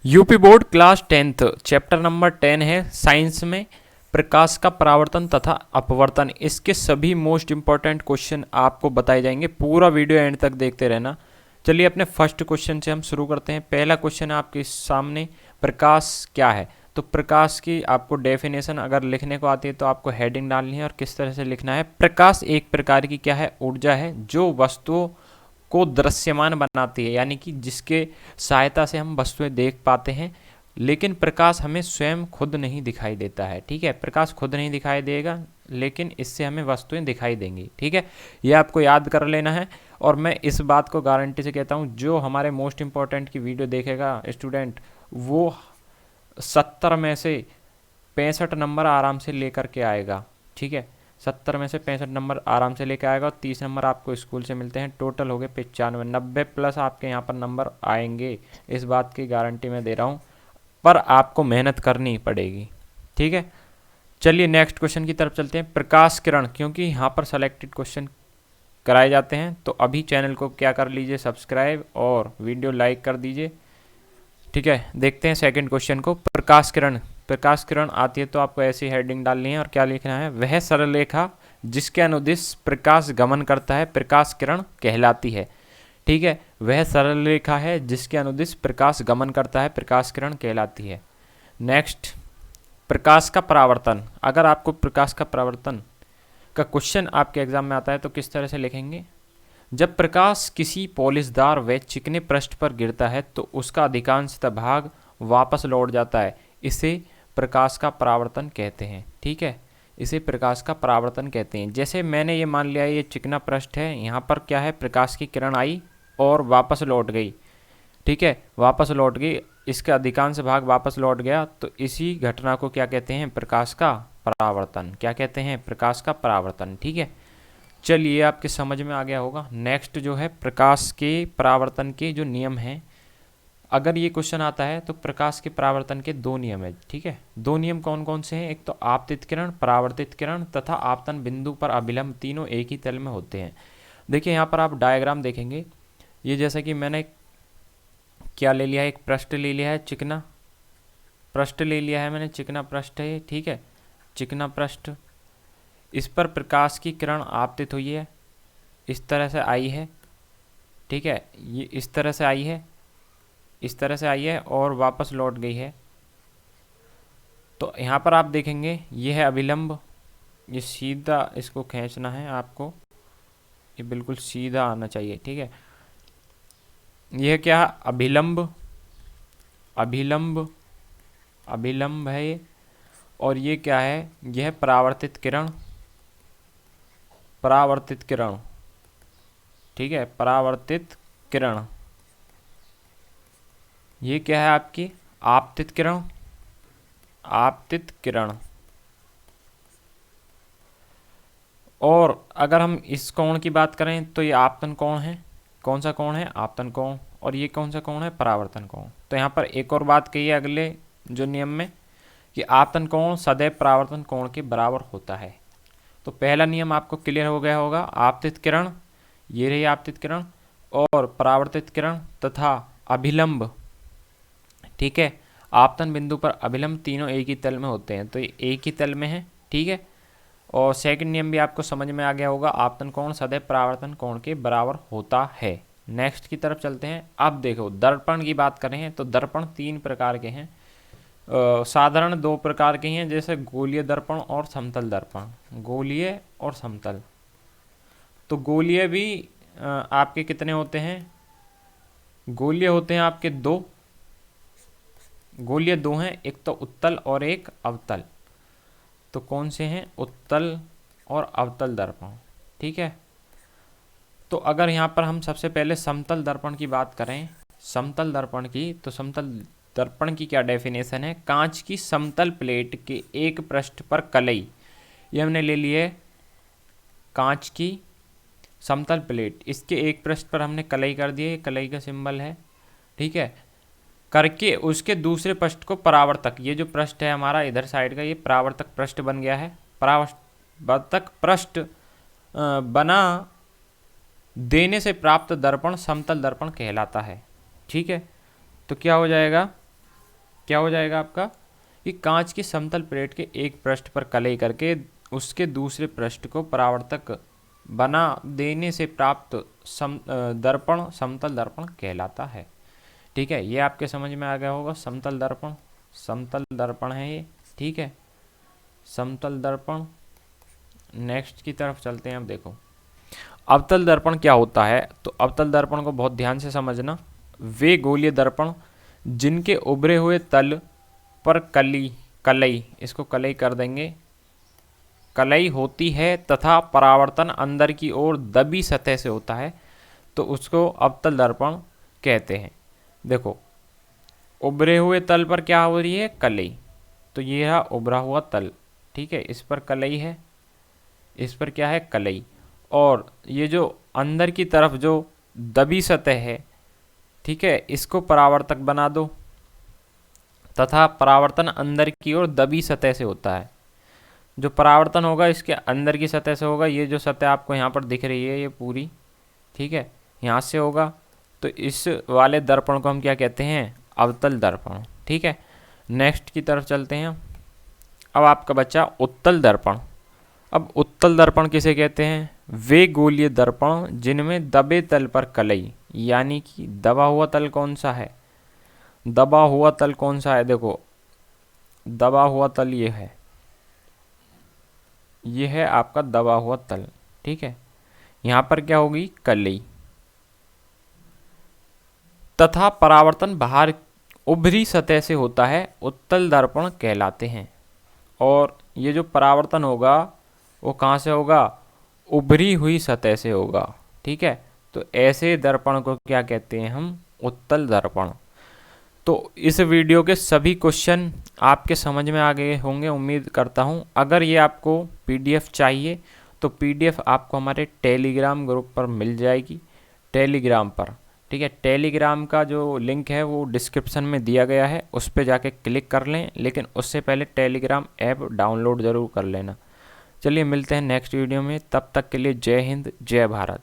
UP board class 10th chapter number 10 है science में प्रकाश का परावर्तन तथा अपवर्तन। इसके सभी मोस्ट इंपॉर्टेंट क्वेश्चन आपको बताए जाएंगे। पूरा वीडियो एंड तक देखते रहना। चलिए अपने फर्स्ट क्वेश्चन से हम शुरू करते हैं। पहला क्वेश्चन आपके सामने, प्रकाश क्या है। तो प्रकाश की आपको डेफिनेशन अगर लिखने को आती है तो आपको हेडिंग डालनी है और किस तरह से लिखना है। प्रकाश एक प्रकार की क्या है, ऊर्जा है जो वस्तुओं को दृश्यमान बनाती है, यानी कि जिसके सहायता से हम वस्तुएं देख पाते हैं। लेकिन प्रकाश हमें स्वयं खुद नहीं दिखाई देता है। ठीक है, प्रकाश खुद नहीं दिखाई देगा लेकिन इससे हमें वस्तुएं दिखाई देंगी। ठीक है, यह आपको याद कर लेना है। और मैं इस बात को गारंटी से कहता हूँ, जो हमारे मोस्ट इंपॉर्टेंट की वीडियो देखेगा स्टूडेंट, वो 70 में से 65 नंबर आराम से लेकर के आएगा। ठीक है, 70 में से 65 नंबर आराम से लेकर आएगा और 30 नंबर आपको स्कूल से मिलते हैं। टोटल हो गए 95, 90 प्लस आपके यहाँ पर नंबर आएंगे। इस बात की गारंटी मैं दे रहा हूँ, पर आपको मेहनत करनी पड़ेगी। ठीक है, चलिए नेक्स्ट क्वेश्चन की तरफ चलते हैं। प्रकाश किरण, क्योंकि यहाँ पर सेलेक्टेड क्वेश्चन कराए जाते हैं तो अभी चैनल को क्या कर लीजिए, सब्सक्राइब और वीडियो लाइक कर दीजिए। ठीक है, देखते हैं सेकंड क्वेश्चन को। प्रकाश किरण, प्रकाश किरण आती है तो आपको ऐसी हेडिंग डालनी है और क्या लिखना है, वह सरल रेखा जिसके अनुदिश प्रकाश गमन करता है प्रकाश किरण कहलाती है। ठीक है, वह सरल रेखा है जिसके अनुदिश प्रकाश गमन करता है प्रकाश किरण कहलाती है। नेक्स्ट, प्रकाश का परावर्तन। अगर आपको प्रकाश का परावर्तन का क्वेश्चन आपके एग्जाम में आता है तो किस तरह से लिखेंगे। जब प्रकाश किसी पॉलिशदार व चिकने पृष्ठ पर गिरता है तो उसका अधिकांशतः भाग वापस लौट जाता है। इसे प्रकाश का परावर्तन कहते हैं। ठीक है, इसे प्रकाश का परावर्तन कहते हैं। जैसे मैंने ये मान लिया ये चिकना पृष्ठ है, यहाँ पर क्या है, प्रकाश की किरण आई और वापस लौट गई। ठीक है, वापस लौट गई, इसका अधिकांश भाग वापस लौट गया, तो इसी घटना को क्या कहते हैं, प्रकाश का परावर्तन। क्या कहते हैं, प्रकाश का परावर्तन। ठीक है, चलिए आपके समझ में आ गया होगा। नेक्स्ट जो है, प्रकाश के परावर्तन के जो नियम हैं, अगर ये क्वेश्चन आता है तो प्रकाश के परावर्तन के 2 नियम है। ठीक है, 2 नियम कौन कौन से हैं, एक तो आपतित किरण, परावर्तित किरण तथा आपतन बिंदु पर अभिलंब, तीनों एक ही तल में होते हैं। देखिए यहाँ पर आप डायग्राम देखेंगे, ये जैसा कि मैंने क्या ले लिया है, एक पृष्ठ ले लिया है, चिकना पृष्ठ ले लिया है मैंने, चिकना पृष्ठ है। ठीक है, चिकना पृष्ठ, इस पर प्रकाश की किरण आपतित हुई है, इस तरह से आई है। ठीक है, ये इस तरह से आई है, इस तरह से आई है और वापस लौट गई है। तो यहाँ पर आप देखेंगे ये है अभिलंब, ये सीधा इसको खींचना है आपको, ये बिल्कुल सीधा आना चाहिए। ठीक है, यह क्या, अभिलंब, अभिलंब, अभिलंब है ये। और ये क्या है, यह परावर्तित किरण, परावर्तित किरण। ठीक है, परावर्तित किरण। ये क्या है आपकी, आपतित किरण, आपतित किरण। और अगर हम इस कोण की बात करें तो ये आपतन कोण है। कौन सा कोण है, आपतन कोण। और ये कौन सा कोण है, परावर्तन कोण। तो यहाँ पर एक और बात कही है अगले जो नियम में, कि आपतन कोण सदैव परावर्तन कोण के बराबर होता है। तो पहला नियम आपको क्लियर हो गया होगा, आपतित किरण, ये रही आपतित किरण, और परावर्तित किरण तथा अभिलंब। ठीक है, आपतन बिंदु पर अभिलंब, तीनों एक ही तल में होते हैं, तो ये एक ही तल में है। ठीक है, और सेकंड नियम भी आपको समझ में आ गया होगा, आपतन कोण सदैव परावर्तन कोण के बराबर होता है। नेक्स्ट की तरफ चलते हैं। अब देखो, दर्पण की बात करें तो दर्पण 3 प्रकार के हैं। साधारण 2 प्रकार के हैं, जैसे गोलीय दर्पण और समतल दर्पण। गोलीय और समतल। तो गोलीय भी आपके कितने होते हैं, गोलीय होते हैं आपके 2, गोलीय 2 हैं, एक तो उत्तल और एक अवतल। तो कौन से हैं, उत्तल और अवतल दर्पण। ठीक है, तो अगर यहाँ पर हम सबसे पहले समतल दर्पण की बात करें, समतल दर्पण की, तो समतल दर्पण की क्या डेफिनेशन है, कांच की समतल प्लेट के एक पृष्ठ पर कलई, ये हमने ले लिए कांच की समतल प्लेट, इसके एक पृष्ठ पर हमने कलई कर दिए, कलई का सिंबल है। ठीक है, करके उसके दूसरे पृष्ठ को परावर्तक, ये जो पृष्ठ है हमारा इधर साइड का, ये परावर्तक पृष्ठ बन गया है। परावर्तक पृष्ठ बना देने से प्राप्त दर्पण समतल दर्पण कहलाता है। ठीक है, तो क्या हो जाएगा, क्या हो जाएगा आपका कि कांच की समतल प्लेट के एक पृष्ठ पर कलई करके उसके दूसरे पृष्ठ को परावर्तक बना देने से प्राप्त दर्पण समतल दर्पण कहलाता है। ठीक है, ये आपके समझ में आ गया होगा। समतल दर्पण है ये। ठीक है, समतल दर्पण। नेक्स्ट की तरफ चलते हैं। अब देखो अवतल दर्पण क्या होता है। तो अवतल दर्पण को बहुत ध्यान से समझना। वे गोलीय दर्पण जिनके उभरे हुए तल पर कलई, इसको कलई कर देंगे, कलई होती है तथा परावर्तन अंदर की ओर दबी सतह से होता है, तो उसको अवतल दर्पण कहते हैं। देखो उभरे हुए तल पर क्या हो रही है, कलई। तो ये रहा उभरा हुआ तल। ठीक है, इस पर कलई है, इस पर क्या है, कलई। और ये जो अंदर की तरफ जो दबी सतह है, ठीक है, इसको परावर्तक बना दो तथा परावर्तन अंदर की ओर दबी सतह से होता है। जो परावर्तन होगा इसके अंदर की सतह से होगा। ये जो सतह आपको यहाँ पर दिख रही है ये पूरी, ठीक है, यहाँ से होगा। तो इस वाले दर्पण को हम क्या कहते हैं, अवतल दर्पण। ठीक है, नेक्स्ट की तरफ चलते हैं। अब आपका बच्चा उत्तल दर्पण। अब उत्तल दर्पण किसे कहते हैं, वे गोलीय दर्पण जिनमें दबे तल पर कलई, यानी कि दबा हुआ तल कौन सा है, दबा हुआ तल कौन सा है, देखो दबा हुआ तल ये है, ये है आपका दबा हुआ तल। ठीक है, यहाँ पर क्या होगी, कलई, तथा परावर्तन बाहर उभरी सतह से होता है, उत्तल दर्पण कहलाते हैं। और ये जो परावर्तन होगा वो कहाँ से होगा, उभरी हुई सतह से होगा। ठीक है, तो ऐसे दर्पण को क्या कहते हैं हम, उत्तल दर्पण। तो इस वीडियो के सभी क्वेश्चन आपके समझ में आ गए होंगे, उम्मीद करता हूँ। अगर ये आपको पीडीएफ चाहिए तो पीडीएफ आपको हमारे टेलीग्राम ग्रुप पर मिल जाएगी, टेलीग्राम पर। ठीक है, टेलीग्राम का जो लिंक है वो डिस्क्रिप्शन में दिया गया है, उस पर जाके क्लिक कर लें, लेकिन उससे पहले टेलीग्राम ऐप डाउनलोड ज़रूर कर लेना। चलिए मिलते हैं नेक्स्ट वीडियो में, तब तक के लिए जय हिंद, जय भारत।